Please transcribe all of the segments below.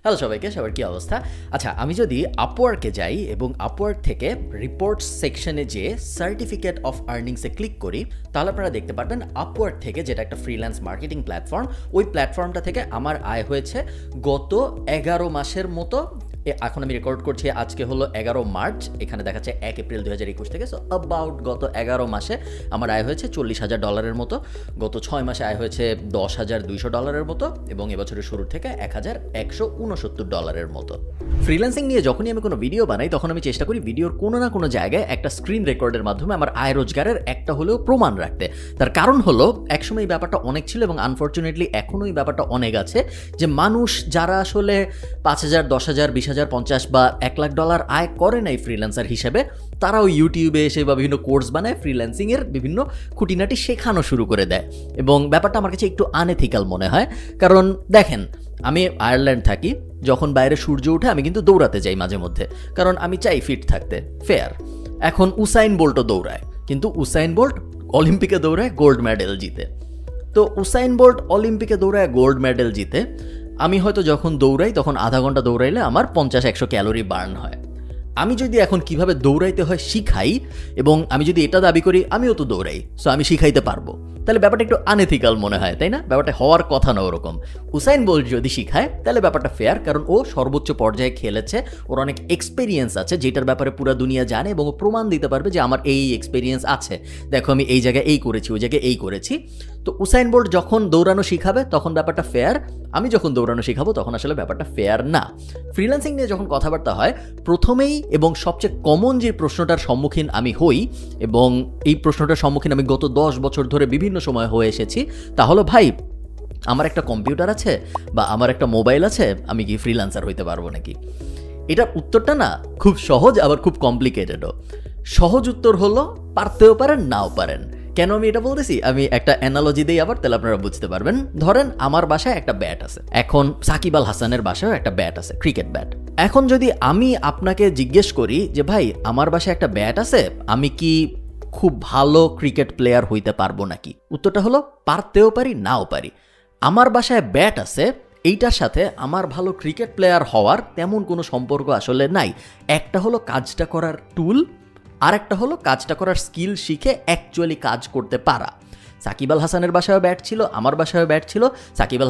Hello সবাইকে, সবার কী অবস্থা? আচ্ছা, আমি যদি আপওয়ার্কে যাই এবং আপওয়ার্ক থেকে রিপোর্টস সেকশনে যেয়ে সার্টিফিকেট অফ আর্নিংসে ক্লিক করি, তাহলে আপনারা দেখতে পারবেন আপওয়ার্ক থেকে, যেটা একটা ফ্রিল্যান্স মার্কেটিং প্ল্যাটফর্ম, ওই প্ল্যাটফর্মটা থেকে আমার আয় হয়েছে গত 11 মাসের মতো। এখন আমি রেকর্ড করছি, আজকে হলো 11 মার্চ, এখানে দেখাচ্ছে 1 এপ্রিল 2021 থেকে। সো অ্যাবাউট গত 11 মাসে আমার আয় হয়েছে $40,000 মতো। গত 6 মাসে আয় হয়েছে $10,200 মতো, এবং এবছরের শুরু থেকে $1,169 মতো। ফ্রিল্যান্সিং নিয়ে যখনই আমি কোনো ভিডিও বানাই, তখন আমি চেষ্টা করি ভিডিওর কোনো না কোনো জায়গায় একটা স্ক্রিন রেকর্ডের মাধ্যমে আমার আয় রোজগারের একটা হলেও প্রমাণ রাখতে। তার কারণ হলো, একসময় এই ব্যাপারটা অনেক ছিল এবং আনফর্চুনেটলি এখনও এই ব্যাপারটা অনেক আছে, যে মানুষ যারা আসলে 5,000, 10,000, 20,000, 50 বা $1,00,000 আয় করে নাই ফ্রিল্যান্সার হিসেবে, তারাও ইউটিউবে এসে বা বিভিন্ন কোর্স বানায় ফ্রিল্যান্সিংয়ের বিভিন্ন খুঁটিনাটি শেখানো শুরু করে দেয়। এবং ব্যাপারটা আমার কাছে একটু আনএথিক্যাল মনে হয়। কারণ দেখেন, আমি আয়ারল্যান্ড থাকি, যখন বাইরে সূর্য ওঠে আমি কিন্তু দৌড়াতে যাই মাঝে মধ্যে, কারণ আমি চাই ফিট থাকতে, ফেয়ার। এখন উসাইন বোল্টও দৌড়ায়, কিন্তু উসাইন বোল্ট অলিম্পিকে দৌড়ায় গোল্ড মেডেল জিতে। তো উসাইন বোল্ট অলিম্পিকে দৌড়ায় গোল্ড মেডেল জিতে, আমি হয়তো যখন দৌড়াই তখন আধা ঘন্টা দৌড়াইলে আমার 50-100 ক্যালোরি বার্ন হয়। আমি যদি এখন কিভাবে দৌড়াইতে হয় শিখাই, এবং আমি যদি এটা দাবি করি আমিও তো দৌড়াই, সো আমি শিখাইতে পারবো, তাহলে ব্যাপারটা একটু আনএথিক্যাল মনে হয়, তাই না? ব্যাপারটা হওয়ার কথা না ওরকম। উসাইন বোল্ট যদি শিখায় তাহলে ব্যাপারটা ফেয়ার, কারণ ও সর্বোচ্চ পর্যায়ে খেলেছে, ওর অনেক এক্সপিরিয়েন্স আছে, যেটার ব্যাপারে পুরো দুনিয়া জানে, এবং ও প্রমাণ দিতে পারবে যে আমার এই এক্সপিরিয়েন্স আছে, দেখো আমি এই জায়গায় এই করেছি, ওই জায়গায় এই করেছি। তো উসাইন বোল্ট যখন দৌড়ানো শিখাবে তখন ব্যাপারটা ফেয়ার, আমি যখন দৌড়ানো শিখাবো তখন আসলে ব্যাপারটা ফেয়ার না। ফ্রিল্যান্সিং নিয়ে যখন কথাবার্তা হয়, প্রথমেই এবং সবচেয়ে কমন যে প্রশ্নটার সম্মুখীন আমি হই, এবং এই প্রশ্নটার সম্মুখীন আমি গত 10 বছর ধরে বিভিন্ন সময় হয়ে এসেছি, তা হলো, ভাই আমার একটা কম্পিউটার আছে বা আমার একটা মোবাইল আছে, আমি কি ফ্রিল্যান্সার হইতে পারবো নাকি? এটার উত্তরটা না খুব সহজ, আবার খুব কমপ্লিকেটেডও। সহজ উত্তর হলো পারতেও পারেন, নাও পারেন। কেন আমি এটা বলতেছি, আমি একটা অ্যানালজি দিই আবার, তাহলে আপনারা বুঝতে পারবেন। ধরেন আমার বাসায় একটা ব্যাট আছে, এখন সাকিব আল হাসানের বাসায় একটা ব্যাট আছে, ক্রিকেট ব্যাট। এখন যদি আমি আপনাকে জিজ্ঞেস করি যে ভাই আমার বাসায় একটা ব্যাট আছে, আমি কি খুব ভালো ক্রিকেট প্লেয়ার হইতে পারবো নাকি? উত্তরটা হলো পারতেও পারি, নাও পারি। আমার বাসায় ব্যাট আছে, এইটার সাথে আমার ভালো ক্রিকেট প্লেয়ার হওয়ার তেমন কোনো সম্পর্ক আসলে নাই। একটা হলো কাজটা করার টুল, আর একটা হলো কাজটা করার স্কিল শিখে অ্যাকচুয়ালি কাজ করতে পারা। সাকিব আল হাসানের বাসায়ও ব্যাট ছিল, আমার বাসায়ও ব্যাট ছিল। সাকিব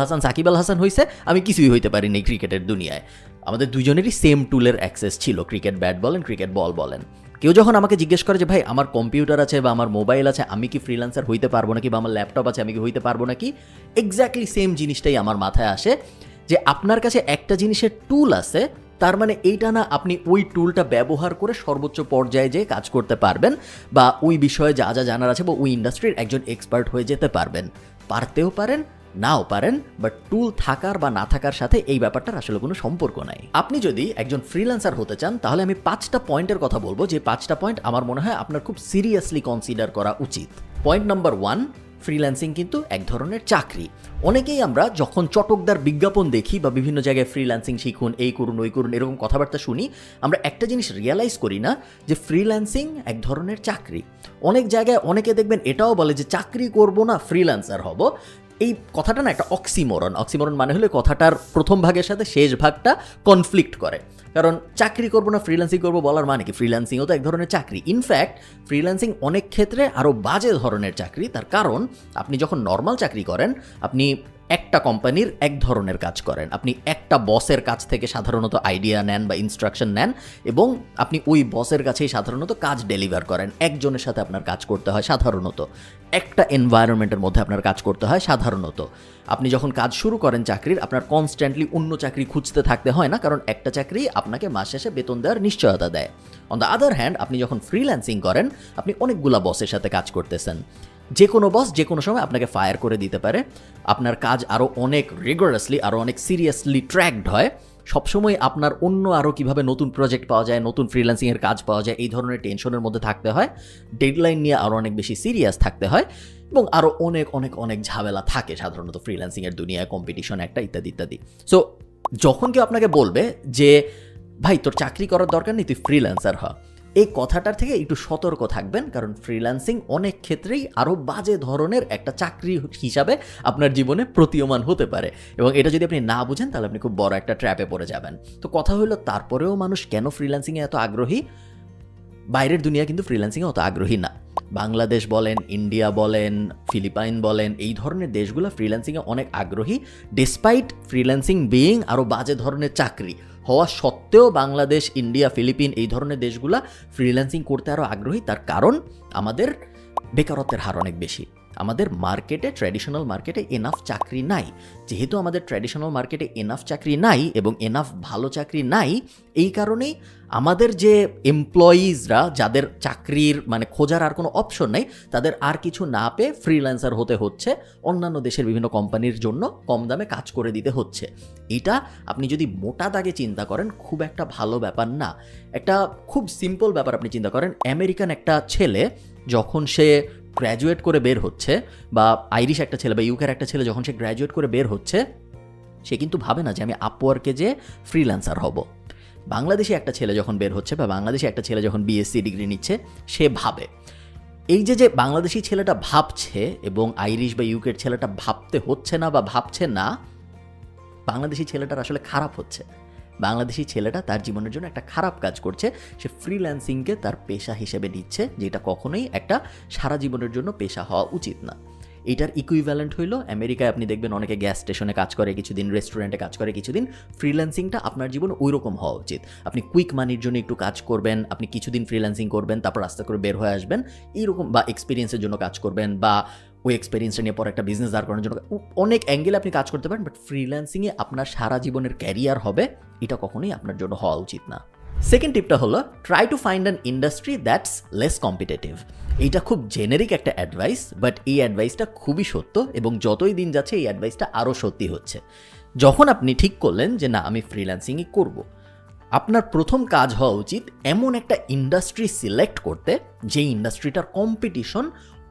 আল হাসান হইছে, আমি কিছুই হইতে পারিনি ক্রিকেটের দুনিয়ায়। আমাদের দুজনেরই সেম টুলের অ্যাক্সেস ছিল, ক্রিকেট ব্যাট বলেন, ক্রিকেট বল বলেন। কেউ যখন আমাকে জিজ্ঞেস করে যে ভাই আমার কম্পিউটার আছে বা আমার মোবাইল আছে, আমি কি ফ্রিল্যান্সার হইতে পারবো নাকি, বা আমার ল্যাপটপ আছে, আমি কি হইতে পারবো নাকি, এক্স্যাক্টলি সেম জিনিসটাই আমার মাথায় আসে, যে আপনার কাছে একটা জিনিসের টুল আছে, তার মানে এইটা না আপনি ওই টুলটা ব্যবহার করে সর্বোচ্চ পর্যায়ে যেয়ে কাজ করতে পারবেন, বা ওই বিষয়ে যা যা জানার আছে বা ওই ইন্ডাস্ট্রির একজন এক্সপার্ট হয়ে যেতে পারবেন। পারতেও পারেন, নাও পারেন, বাট টুল থাকার বা না থাকার সাথে এই ব্যাপারটার আসলে কোনো সম্পর্ক নাই। আপনি যদি একজন ফ্রিল্যান্সার হতে চান, তাহলে আমি 5টা পয়েন্টের কথা বলবো, যে 5টা পয়েন্ট আমার মনে হয় আপনার খুব সিরিয়াসলি কনসিডার করা উচিত। পয়েন্ট নাম্বার 1, ফ্রিল্যান্সিং কিন্তু এক ধরনের চাকরি। অনেকেই আমরা যখন চটকদার বিজ্ঞাপন দেখি বা বিভিন্ন জায়গায় ফ্রিল্যান্সিং শিখুন, এই করুন, ওই করুন, এরকম কথাবার্তা শুনি, আমরা একটা জিনিস রিয়েলাইজ করি না, যে ফ্রিল্যান্সিং এক ধরনের চাকরি। অনেক জায়গায় অনেকে দেখবেন এটাও বলে যে চাকরি করব না, ফ্রিল্যান্সার হব। এই কথাটা না একটা অক্সিমোরন। অক্সিমোরন মানে হলে কথাটার প্রথম ভাগের সাথে শেষ ভাগটা কনফ্লিক্ট করে। কারণ চাকরি করবো না ফ্রিল্যান্সিং করবো বলার মানে কি? ফ্রিল্যান্সিংও তো এক ধরনের চাকরি। ইনফ্যাক্ট ফ্রিল্যান্সিং অনেক ক্ষেত্রে আরও বাজে ধরনের চাকরি। তার কারণ আপনি যখন নর্মাল চাকরি করেন, আপনি একটা কোম্পানির এক ধরনের কাজ করেন, আপনি একটা বসের কাছ থেকে সাধারণত আইডিয়া নেন বা ইনস্ট্রাকশন নেন, এবং আপনি ওই বসের কাছেই সাধারণত কাজ ডেলিভার করেন। একজনের সাথে আপনার কাজ করতে হয় সাধারণত, একটা এনভায়রনমেন্টের মধ্যে আপনার কাজ করতে হয় সাধারণত। আপনি যখন কাজ শুরু করেন চাকরির, আপনার কনস্ট্যান্টলি অন্য চাকরি খুঁজতে থাকতে হয় না, কারণ একটা চাকরি আপনাকে মাস শেষে বেতন দেওয়ার নিশ্চয়তা দেয়। অন দ্য আদার হ্যান্ড, আপনি যখন ফ্রিল্যান্সিং করেন, আপনি অনেকগুলা বসের সাথে কাজ করতেছেন। যে কোনো বস যে কোনো সময় আপনাকে ফায়ার করে দিতে পারে। আপনার কাজ আরও অনেক রিগোরাসলি, আরও অনেক সিরিয়াসলি ট্র্যাকড হয়। সবসময় আপনার অন্য আরও কীভাবে নতুন প্রজেক্ট পাওয়া যায়, নতুন ফ্রিল্যান্সিংয়ের কাজ পাওয়া যায়, এই ধরনের টেনশনের মধ্যে থাকতে হয়। ডেডলাইন নিয়ে আরও অনেক বেশি সিরিয়াস থাকতে হয়, এবং আরও অনেক অনেক অনেক ঝামেলা থাকে সাধারণত ফ্রিল্যান্সিংয়ের দুনিয়ায়, কম্পিটিশন একটা, ইত্যাদি ইত্যাদি। সো যখন কেউ আপনাকে বলবে যে ভাই তোর চাকরি করার দরকার নেই, তুই ফ্রিল্যান্সার হ, এই কথাটার থেকে একটু সতর্ক থাকবেন, কারণ ফ্রিল্যান্সিং অনেক ক্ষেত্রেই আরও বাজে ধরনের একটা চাকরি হিসাবে আপনার জীবনে প্রতীয়মান হতে পারে, এবং এটা যদি আপনি না বুঝেন তাহলে আপনি খুব বড় একটা ট্র্যাপে পড়ে যাবেন। তো কথা হলো, তারপরেও মানুষ কেন ফ্রিল্যান্সিংয়ে এত আগ্রহী? বাইরের দুনিয়া কিন্তু ফ্রিল্যান্সিংয়ে অত আগ্রহী না। বাংলাদেশ বলেন, ইন্ডিয়া বলেন, ফিলিপাইন বলেন, এই ধরনের দেশগুলো ফ্রিল্যান্সিংয়ে অনেক আগ্রহী, ডিসপাইট ফ্রিল্যান্সিং বিইং আরও বাজে ধরনের চাকরি হওয়া সত্ত্বেও বাংলাদেশ, ইন্ডিয়া, ফিলিপিন এই ধরনের দেশগুলো ফ্রিল্যান্সিং করতে আরও আগ্রহী। তার কারণ আমাদের বেকারত্বের হার অনেক বেশি, আমাদের মার্কেটে, ট্র্যাডিশনাল মার্কেটে এনাফ চাকরি নাই। যেহেতু আমাদের ট্র্যাডিশনাল মার্কেটে এনাফ চাকরি নাই এবং এনাফ ভালো চাকরি নাই, এই কারণেই আমাদের যে এমপ্লয়িজরা, যাদের চাকরির মানে খোঁজার আর কোনো অপশন নেই, তাদের আর কিছু না পেয়ে ফ্রিল্যান্সার হতে হচ্ছে, অন্যান্য দেশের বিভিন্ন কোম্পানির জন্য কম দামে কাজ করে দিতে হচ্ছে। এটা আপনি যদি মোটা দাগে চিন্তা করেন খুব একটা ভালো ব্যাপার না। একটা খুব সিম্পল ব্যাপার আপনি চিন্তা করেন, আমেরিকান একটা ছেলে যখন সে গ্র্যাজুয়েট করে বের হচ্ছে, বা আইরিশ একটা ছেলে বা ইউকের একটা ছেলে যখন সে গ্র্যাজুয়েট করে বের হচ্ছে, সে কিন্তু ভাবে না যে আমি আপওয়ার্কে যে ফ্রিল্যান্সার হব। বাংলাদেশি একটা ছেলে যখন বের হচ্ছে, বা বাংলাদেশি একটা ছেলে যখন বিএসসি ডিগ্রি নিচ্ছে, সে ভাবে। এই যে বাংলাদেশি ছেলেটা ভাবছে এবং আইরিশ বা ইউকের ছেলেটা ভাবতে হচ্ছে না বা ভাবছে না, বাংলাদেশি ছেলেটার আসলে খারাপ হচ্ছে। বাংলাদেশি ছেলেটা তার জীবনের জন্য একটা খারাপ কাজ করছে, সে ফ্রিল্যান্সিংকে তার পেশা হিসেবে নিচ্ছে, যেটা কখনোই একটা সারা জীবনের জন্য পেশা হওয়া উচিত না। এটার ইকুইভ্যালেন্ট হইল আমেরিকায় আপনি দেখবেন অনেকে গ্যাস স্টেশনে কাজ করে কিছুদিন, রেস্টুরেন্টে কাজ করে কিছুদিন। ফ্রিল্যান্সিংটা আপনার জীবনে ওই রকম হওয়া উচিত। আপনি কুইক মানির জন্য একটু কাজ করবেন, আপনি কিছুদিন ফ্রিল্যান্সিং করবেন, তারপর আস্তে করে বের হয়ে আসবেন, এইরকম, বা এক্সপিরিয়েন্সের জন্য কাজ করবেন, বা ওই এক্সপিরিয়েন্সটা নিয়ে পরে একটা বিজনেস দাঁড় করানোর জন্য অনেক অ্যাঙ্গেলে আপনি কাজ করতে পারেন। বাট ফ্রিল্যান্সিংয়ে আপনার সারা জীবনের ক্যারিয়ার হবে, এটা কখনোই আপনার জন্য হওয়া উচিত না। সেকেন্ড টিপটা হলো, try to find an industry that's less competitive. এইটা খুব জেনেরিক একটা অ্যাডভাইস, বাট এই অ্যাডভাইসটা খুবই সত্য, এবং যতই দিন যাচ্ছে এই অ্যাডভাইসটা আরও সত্যি হচ্ছে। যখন আপনি ঠিক করলেন যে না আমি ফ্রিল্যান্সিংই করব, আপনার প্রথম কাজ হওয়া উচিত এমন একটা ইন্ডাস্ট্রি সিলেক্ট করতে যে ইন্ডাস্ট্রিটার কম্পিটিশন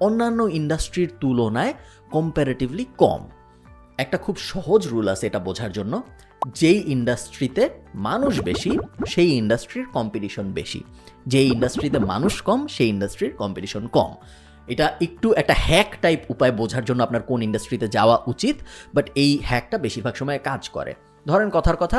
অন্যান্য ইন্ডাস্ট্রির তুলনায় কম্প্যারেটিভলি কম। একটা খুব সহজ রুল আছে এটা বোঝার জন্য, যেই ইন্ডাস্ট্রিতে মানুষ বেশি সেই ইন্ডাস্ট্রির কম্পিটিশন বেশি, যেই ইন্ডাস্ট্রিতে মানুষ কম সেই ইন্ডাস্ট্রির কম্পিটিশন কম। এটা একটু একটা হ্যাক টাইপ উপায় বোঝার জন্য আপনার কোন ইন্ডাস্ট্রিতে যাওয়া উচিত, বাট এই হ্যাকটা বেশিরভাগ সময় কাজ করে। ধরেন কথার কথা,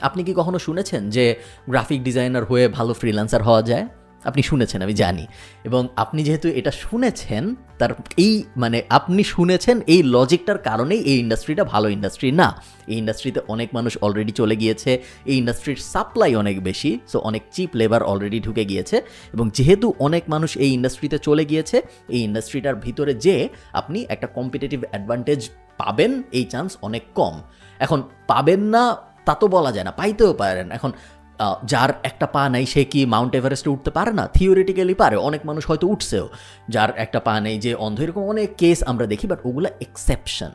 আপনি কি কখনো শুনেছেন যে গ্রাফিক ডিজাইনার হয়ে ভালো ফ্রিল্যান্সার হওয়া যায়? আপনি শুনেছেন, আমি জানি। এবং আপনি যেহেতু এটা শুনেছেন, তার এই মানে আপনি শুনেছেন এই লজিকটার কারণেই এই ইন্ডাস্ট্রিটা ভালো ইন্ডাস্ট্রি না। এই ইন্ডাস্ট্রিতে অনেক মানুষ অলরেডি চলে গিয়েছে, এই ইন্ডাস্ট্রির সাপ্লাই অনেক বেশি, সো অনেক চিপ লেবার অলরেডি ঢুকে গিয়েছে, এবং যেহেতু অনেক মানুষ এই ইন্ডাস্ট্রিতে চলে গিয়েছে, এই ইন্ডাস্ট্রিটার ভিতরে যে আপনি একটা কম্পিটিটিভ অ্যাডভান্টেজ পাবেন এই চান্স অনেক কম। এখন পাবেন না তা তো বলা যায় না, পাইতেও পারেন। এখন যার একটা পা নেই সে কি মাউন্ট এভারেস্টে উঠতে পারে না? থিওরিটিক্যালি পারে, অনেক মানুষ হয়তো উঠছেও। যার একটা পা নেই, যে অন্ধ, এরকম অনেক কেস আমরা দেখি, বাট ওগুলো এক্সেপশন।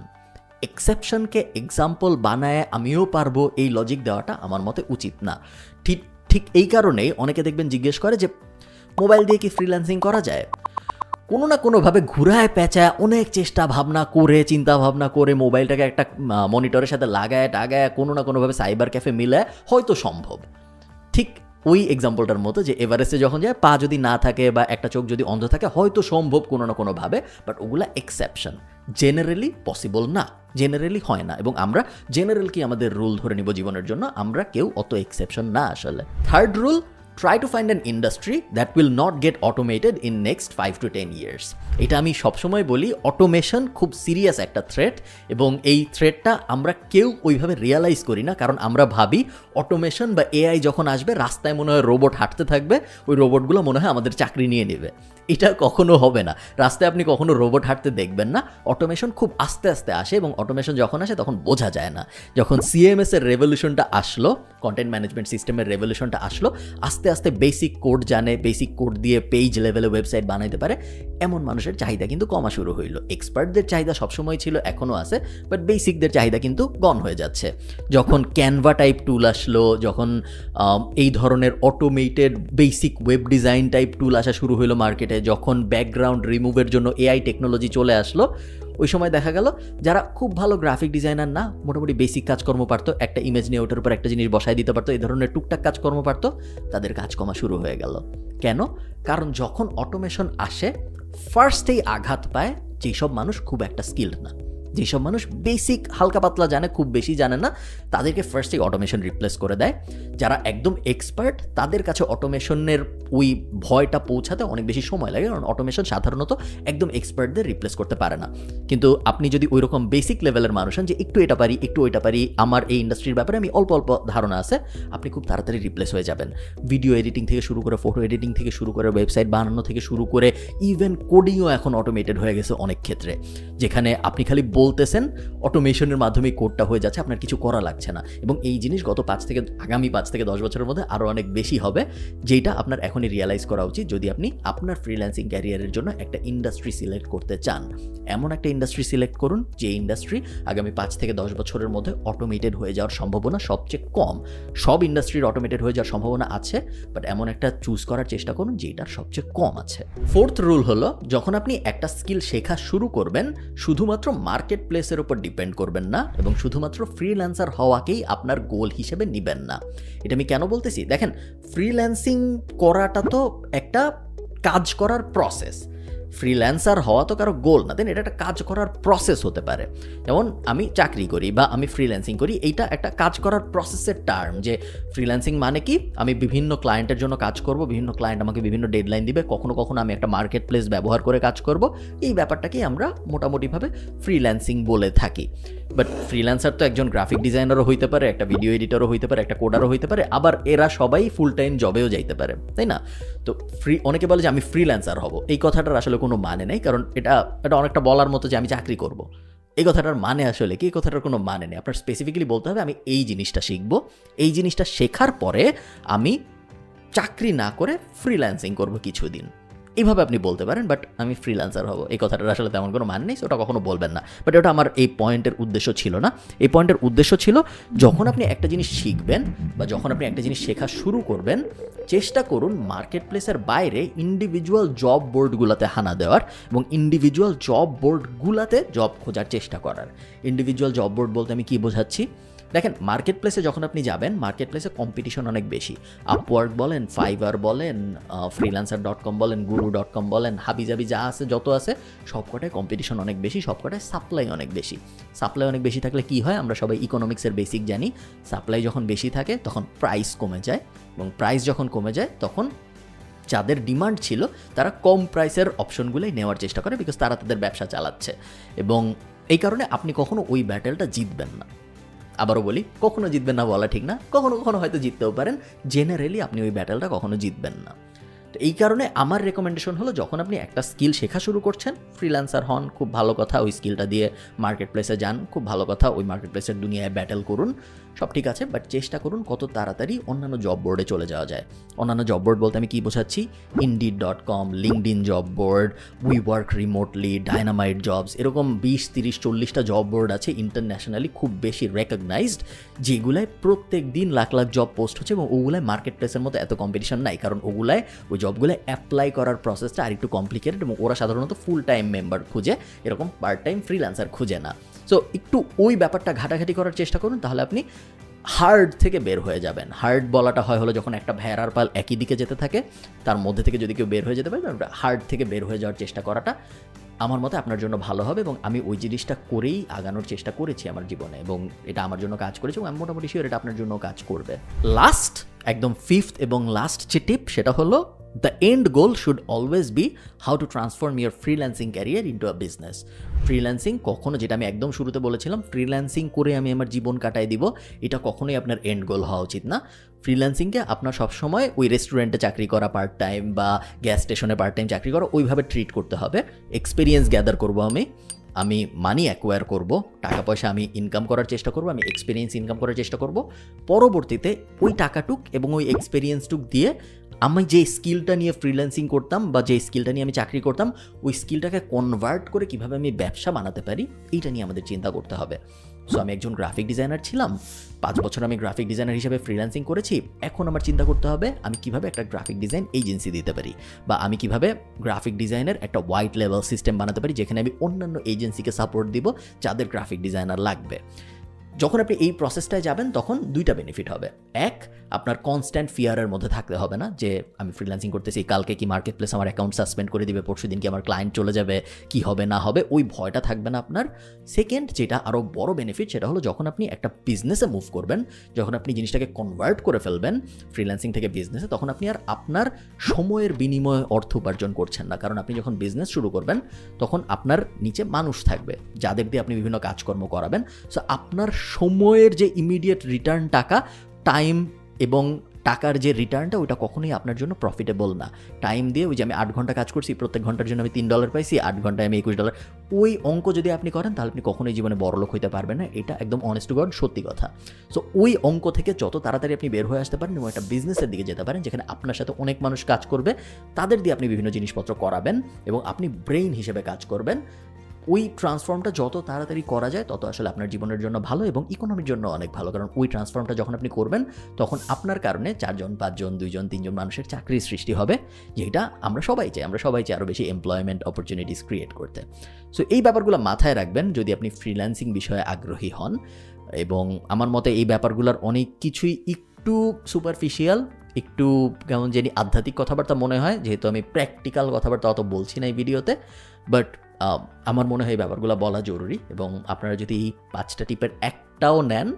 এক্সেপশনকে এক্সাম্পল বানায় আমিও পারবো, এই লজিক দেওয়াটা আমার মতে উচিত না। ঠিক এই কারণেই অনেকে দেখবেন জিজ্ঞেস করে যে মোবাইল দিয়ে কি ফ্রিল্যান্সিং করা যায়? কোনো না কোনোভাবে ঘুরায় পেঁচায় অনেক চেষ্টা ভাবনা করে, চিন্তা ভাবনা করে, মোবাইলটাকে একটা মনিটরের সাথে লাগায় টাগায় কোনো না কোনোভাবে সাইবার ক্যাফে মিলায় হয়তো সম্ভব। ঠিক ওই এক্সাম্পলটার মতো, যে এভারেস্টে যখন যায় পা যদি না থাকে বা একটা চোখ যদি অন্ধ থাকে হয়তো সম্ভব কোনো না কোনোভাবে, বাট ওগুলা এক্সেপশন, জেনারেলি পসিবল না, জেনারেলি হয় না। এবং আমরা জেনারেল কি আমাদের রুল ধরে নিব জীবনের জন্য, আমরা কেউ অত এক্সেপশন না আসলে। Third rule, try to find an industry that will not get automated in next 5 to 10 years. এটা আমি সবসময় বলি, অটোমেশন খুব সিরিয়াস একটা থ্রেট, এবং এই থ্রেটটা আমরা কেউ ওইভাবে রিয়ালাইজ করি না, কারণ আমরা ভাবি অটোমেশন বা এআই যখন আসবে রাস্তায় মনে হয় রোবট হাঁটতে থাকবে, ওই রোবটগুলো মনে হয় আমাদের চাকরি নিয়ে নেবে। এটা কখনো হবে না, রাস্তায় আপনি কখনো রোবট হাঁটতে দেখবেন না। অটোমেশন খুব আস্তে আস্তে আসে, এবং অটোমেশন যখন আসে তখন বোঝা যায় না। যখন সিএমএস এর রেভলিউশনটা আসলো, কন্টেন্ট ম্যানেজমেন্ট সিস্টেমের রেভলিউশনটা আসলো, আস্তে আস্তে বেসিক কোড জানে, বেসিক কোড দিয়ে পেজ লেভেলে ওয়েবসাইট বানাইতে পারে, এমন মানুষের চাহিদা কিন্তু কমা শুরু হইলো। এক্সপার্টদের চাহিদা সবসময় ছিল, এখনও আছে, বাট বেসিকদের চাহিদা কিন্তু গন হয়ে যাচ্ছে। যখন ক্যানভা টাইপ টুল আসলো, যখন এই ধরনের automated basic web design type টুল আসা শুরু হইলো মার্কেটে, মার্কেটে যখন ব্যাকগ্রাউন্ড রিমুভের জন্য এআই টেকনোলজি চলে আসলো, ওই সময় দেখা গেল যারা খুব ভালো গ্রাফিক ডিজাইনার না, মোটামুটি বেসিক কাজকর্ম পারতো, একটা ইমেজ নিয়ে ওটার উপর একটা জিনিস বসায় দিতে পারতো, এই ধরনের টুকটাক কাজকর্ম পারতো, তাদের কাজ কমা শুরু হয়ে গেল। কেন? কারণ যখন অটোমেশন আসে ফার্স্টেই আঘাত পায় যেসব মানুষ খুব একটা স্কিল্ড না, যেসব মানুষ বেসিক হালকা পাতলা জানে, খুব বেশি জানে না, তাদেরকে ফার্স্টেই অটোমেশন রিপ্লেস করে দেয়। যারা একদম এক্সপার্ট তাদের কাছে অটোমেশনের ওই ভয়টা পৌঁছাতে অনেক বেশি সময় লাগে, কারণ অটোমেশন সাধারণত একদম এক্সপার্টদের রিপ্লেস করতে পারে না। কিন্তু আপনি যদি ওই রকম বেসিক লেভেলের মানুষ হন যে একটু এটা পারি, একটু ওইটা পারি, আমার এই ইন্ডাস্ট্রির ব্যাপারে আমি অল্প অল্প ধারণা আছে, আপনি খুব তাড়াতাড়ি রিপ্লেস হয়ে যাবেন। ভিডিও এডিটিং থেকে শুরু করে, ফটো এডিটিং থেকে শুরু করে, ওয়েবসাইট বানানো থেকে শুরু করে, ইভেন কোডিংও এখন অটোমেটেড হয়ে গেছে অনেক ক্ষেত্রে, যেখানে আপনি খালি বলতেছেন, অটোমেশনের মাধ্যমে কোডটা হয়ে যাচ্ছে, আপনার কিছু করা লাগছে না। এবং এই জিনিস আগামী 5 থেকে 10 বছরের মধ্যে আরও অনেক বেশি হবে, যেটা আপনার এখনই রিয়েলাইজ করা উচিত যদি আপনি আপনার ফ্রিল্যান্সিং ক্যারিয়ারের জন্য একটা ইন্ডাস্ট্রি সিলেক্ট করতে চান। এমন একটা ইন্ডাস্ট্রি সিলেক্ট করুন যে ইন্ডাস্ট্রি আগামী 5 থেকে 10 বছরের মধ্যে অটোমেটেড হয়ে যাওয়ার সম্ভাবনা সবচেয়ে কম। সব ইন্ডাস্ট্রির অটোমেটেড হয়ে যাওয়ার সম্ভাবনা আছে, বাট এমন একটা চুজ করার চেষ্টা করুন যেটার সবচেয়ে কম আছে। 4th রুল হলো, যখন আপনি একটা স্কিল শেখা শুরু করবেন, শুধুমাত্র মার্কেট প্লেসের উপর ডিপেন্ড করবেন না এবং শুধুমাত্র ফ্রিল্যান্সার হওয়াকেই আপনার গোল হিসেবে নেবেন না। এটা আমি কেন বলতেছি? দেখেন, ফ্রিল্যান্সিং করাটা তো একটা কাজ করার প্রসেস, ফ্রিল্যান্সার হওয়া তো কারো গোল না, দেন এটা একটা কাজ করার প্রসেস হতে পারে। যেমন আমি চাকরি করি বা আমি ফ্রিল্যান্সিং করি, এইটা একটা কাজ করার প্রসেসের টার্ম। যে ফ্রিল্যান্সিং মানে কি, আমি বিভিন্ন ক্লায়েন্টের জন্য কাজ করব, বিভিন্ন ক্লায়েন্ট আমাকে বিভিন্ন ডেডলাইন দিবে, কখনো কখনো আমি একটা মার্কেট প্লেস ব্যবহার করে কাজ করব, এই ব্যাপারটাকেই আমরা মোটামুটিভাবে ফ্রিল্যান্সিং বলে থাকি। বাট ফ্রিল্যান্সার তো একজন গ্রাফিক ডিজাইনারও হইতে পারে, একটা ভিডিও এডিটরও হইতে পারে, একটা কোডারও হইতে পারে, আবার এরা সবাই ফুল টাইম জবেও যাইতে পারে, তাই না? তো অনেকে বলে যে আমি ফ্রিল্যান্সার হব, এই কথাটার আসলে কোনো মানে নেই, কারণ এটা অনেকটা বলার মতো যে আমি চাকরি করব। এই কথাটার মানে আসলে কি? এই কথাটার কোনো মানে নেই। আপনার স্পেসিফিক্যালি বলতে হবে আমি এই জিনিসটা শিখবো, এই জিনিসটা শেখার পরে আমি চাকরি না করে ফ্রিল্যান্সিং করব কিছুদিন, এইভাবে আপনি বলতে পারেন। বাট আমি ফ্রিল্যান্সার হব, এই কথাটার আসলে তেমন কোনো মানে নেই, ওটা কখনো বলবেন না। বাট ওটা আমার এই পয়েন্টের উদ্দেশ্য ছিল না। এই পয়েন্টের উদ্দেশ্য ছিল, যখন আপনি একটা জিনিস শিখবেন বা যখন আপনি একটা জিনিস শেখা শুরু করবেন, চেষ্টা করুন মার্কেট প্লেসের বাইরে ইন্ডিভিজুয়াল জব বোর্ডগুলোতে হানা দেওয়ার এবং ইন্ডিভিজুয়াল জব বোর্ডগুলোতে জব খোঁজার চেষ্টা করার। ইন্ডিভিজুয়াল জব বোর্ড বলতে আমি কী বোঝাচ্ছি? দেখেন, মার্কেট প্লেসে যখন আপনি যাবেন, মার্কেট প্লেসে কম্পিটিশন অনেক বেশি। আপওয়ার্ক বলেন, ফাইবার বলেন, freelancer.com বলেন, guru.com বলেন, হাবিজাবি যা আছে যত আছে, সবকটায় কম্পিটিশন অনেক বেশি, সবকটায় সাপ্লাই অনেক বেশি। সাপ্লাই অনেক বেশি থাকলে কি হয়? আমরা সবাই ইকোনমিক্সের বেসিক জানি, সাপ্লাই যখন বেশি থাকে তখন প্রাইস কমে যায়, এবং প্রাইস যখন কমে যায় তখন যাদের ডিমান্ড ছিল তারা কম প্রাইসের অপশনগুলোই নেওয়ার চেষ্টা করে, বিকজ তারা তাদের ব্যবসা চালাচ্ছে। এবং এই কারণে আপনি কখনো ওই ব্যাটেলটা জিতবেন না। আবারও বলি, কখনো জিতবেন না বলা ঠিক না, কখনো কখনো হয়তো জিততেও পারেন, জেনারেলি আপনি ওই ব্যাটেলটা কখনো জিতবেন না। তো এই কারণে আমার রেকমেন্ডেশন হলো, যখন আপনি একটা স্কিল শেখা শুরু করছেন, ফ্রিল্যান্সার হন, খুব ভালো কথা, ওই স্কিলটা দিয়ে মার্কেট প্লেসে যান, খুব ভালো কথা, ওই মার্কেট প্লেসের দুনিয়ায় ব্যাটেল করুন, সব ঠিক আছে। বাট চেষ্টা করুন কত তাড়াতাড়ি অন্যান্য জব বোর্ডে চলে যাওয়া যায়। অন্যান্য জব বোর্ড বলতে আমি কী বোঝাচ্ছি? Indeed.com, LinkedIn job board, we work remotely, dynamite jobs, এরকম 20, 30, 40টা জব বোর্ড আছে ইন্টারন্যাশনালি খুব বেশি রেকগনাইজড, যেগুলায় প্রত্যেক দিন লাখ লাখ জব পোস্ট হচ্ছে, এবং ওগুলায় মার্কেট প্লেসের মতো এত কম্পিটিশন নাই, কারণ ওগুলায় ওই জবগুলো অ্যাপ্লাই করার প্রসেসটা আর একটু কমপ্লিকেটেড, এবং ওরা সাধারণত ফুল টাইম মেম্বার খুঁজে, এরকম পার্ট টাইম ফ্রিল্যান্সার খুঁজে না। সো একটু ওই ব্যাপারটা ঘাটাঘাটি করার চেষ্টা করুন, তাহলে আপনি হার্ড থেকে বের হয়ে যাবেন। হার্ড বলাটা হয় হলো যখন একটা ভেড়ার পাল একই দিকে যেতে থাকে, তার মধ্যে থেকে যদি কেউ বের হয়ে যেতে পারে, হার্ড থেকে বের হয়ে যাওয়ার চেষ্টা করাটা আমার মতে আপনার জন্য ভালো হবে। এবং আমি ওই জিনিসটা করেই আগানোর চেষ্টা করেছি আমার জীবনে, এবং এটা আমার জন্য কাজ করেছে, এবং আমি মোটামুটি শিওর এটা আপনার জন্য কাজ করবে। লাস্ট, একদম 5th এবং লাস্ট যে টিপ, সেটা হলো the end goal should always be how to transform your freelancing career into a business. Freelancing কখনো, যেটা আমি একদম শুরুতে বলেছিলাম, ফ্রিল্যান্সিং করে আমি আমার জীবন কাটাই দিব, এটা কখনোই আপনার এন্ড গোল হওয়া উচিত না। ফ্রিল্যান্সিংকে আপনার সবসময় ওই রেস্টুরেন্টে চাকরি করা পার্ট টাইম বা গ্যাস স্টেশনে পার্ট টাইম চাকরি করা, ওইভাবে ট্রিট করতে হবে। এক্সপিরিয়েন্স গ্যাদার করবো, আমি মানি অ্যাকোয়ার করব, টাকা পয়সা আমি ইনকাম করার চেষ্টা করব, আমি এক্সপিরিয়েন্স ইনকাম করার চেষ্টা করব। পরবর্তীতে ওই টাকাটুক এবং ওই এক্সপিরিয়েন্সটুক দিয়ে আমি যে স্কিলটা নিয়ে ফ্রিল্যান্সিং করতাম বা যে স্কিলটা নিয়ে আমি চাকরি করতাম, ওই স্কিলটাকে কনভার্ট করে কীভাবে আমি ব্যবসা বানাতে পারি, এইটা নিয়ে আমাদের চিন্তা করতে হবে। সো আমি একজন গ্রাফিক ডিজাইনার ছিলাম, 5 বছর আমি গ্রাফিক ডিজাইনার হিসেবে ফ্রিল্যান্সিং করেছি, এখন আমার চিন্তা করতে হবে আমি কিভাবে একটা গ্রাফিক ডিজাইন এজেন্সি দিতে পারি, বা আমি কিভাবে গ্রাফিক ডিজাইনের একটা হোয়াইট লেভেল সিস্টেম বানাতে পারি যেখানে আমি অন্যান্য এজেন্সিকে সাপোর্ট দিব যাদের গ্রাফিক ডিজাইনার লাগবে। যখন আপনি এই প্রসেসটায় যাবেন তখন দুইটা বেনিফিট হবে। এক, আপনার কনস্ট্যান্ট ফিয়ারের মধ্যে থাকতে হবে না যে আমি ফ্রিল্যান্সিং করতেছি, কালকে কি মার্কেট প্লেস আমার অ্যাকাউন্ট সাসপেন্ড করে দিবে, পরশু দিন কি আমার ক্লায়েন্ট চলে যাবে, কি হবে না হবে, ওই ভয়টা থাকবে না আপনার। সেকেন্ড, যেটা আরও বড় বেনিফিট, সেটা হলো যখন আপনি একটা বিজনেসে মুভ করবেন, যখন আপনি জিনিসটাকে কনভার্ট করে ফেলবেন ফ্রিল্যান্সিং থেকে বিজনেসে, তখন আপনি আর আপনার সময়ের বিনিময়ে অর্থ উপার্জন করছেন না। কারণ আপনি যখন বিজনেস শুরু করবেন তখন আপনার নিচে মানুষ থাকবে যাদের দিয়ে আপনি বিভিন্ন কাজকর্ম করাবেন। সো আপনার সময়ের যে ইমিডিয়েট রিটার্ন টাকা, টাইম এবং টাকার যে রিটার্নটা, ওইটা কখনোই আপনার জন্য প্রফিটেবল না। টাইম দিয়ে ওই যে আমি 8 ঘন্টা কাজ করছি, প্রত্যেক ঘন্টার জন্য আমি $3 পাইছি, 8 ঘন্টায় আমি $21, ওই অঙ্ক যদি আপনি করেন তাহলে আপনি কখনোই জীবনে বড়লোক হইতে পারবেন না। এটা একদম অনেস্ট টু গড সত্যি কথা। সো ওই অঙ্ক থেকে যত তাড়াতাড়ি আপনি বের হয়ে আসতে পারেন এবং একটা বিজনেসের দিকে যেতে পারেন যেখানে আপনার সাথে অনেক মানুষ কাজ করবে, তাদের দিয়ে আপনি বিভিন্ন জিনিসপত্র করাবেন এবং আপনি ব্রেইন হিসেবে কাজ করবেন, ওই ট্রান্সফর্মটা যত তাড়াতাড়ি করা যায় তত আসলে আপনার জীবনের জন্য ভালো এবং ইকোনমির জন্য অনেক ভালো। কারণ ওই ট্রান্সফর্মটা যখন আপনি করবেন তখন আপনার কারণে 4 জন 5 জন 2 জন 3 জন মানুষের চাকরির সৃষ্টি হবে, যেটা আমরা সবাই চাই আরও বেশি এমপ্লয়মেন্ট অপরচুনিটিস ক্রিয়েট করতে। সো এই ব্যাপারগুলো মাথায় রাখবেন যদি আপনি ফ্রিল্যান্সিং বিষয়ে আগ্রহী হন। এবং আমার মতে এই ব্যাপারগুলোর অনেক কিছুই একটু সুপারফিশিয়াল, একটু কেমন জানি আধ্যাত্মিক কথাবার্তা মনে হয়, যেহেতু আমি প্র্যাকটিক্যাল কথাবার্তা অত বলছি না এই ভিডিওতে, বাট আমার মনে হয় এই ব্যাপারগুলো বলা জরুরি। এবং আপনারা যদি এই 5টা টিপের একটাও নেন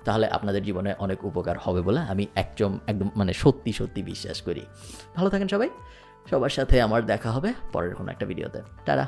তাহলে আপনাদের জীবনে অনেক উপকার হবে বলে আমি একদম মানে সত্যি বিশ্বাস করি। ভালো থাকেন সবাই, সবার সাথে আমার দেখা হবে পরের কোনো একটা ভিডিওতে। টাটা।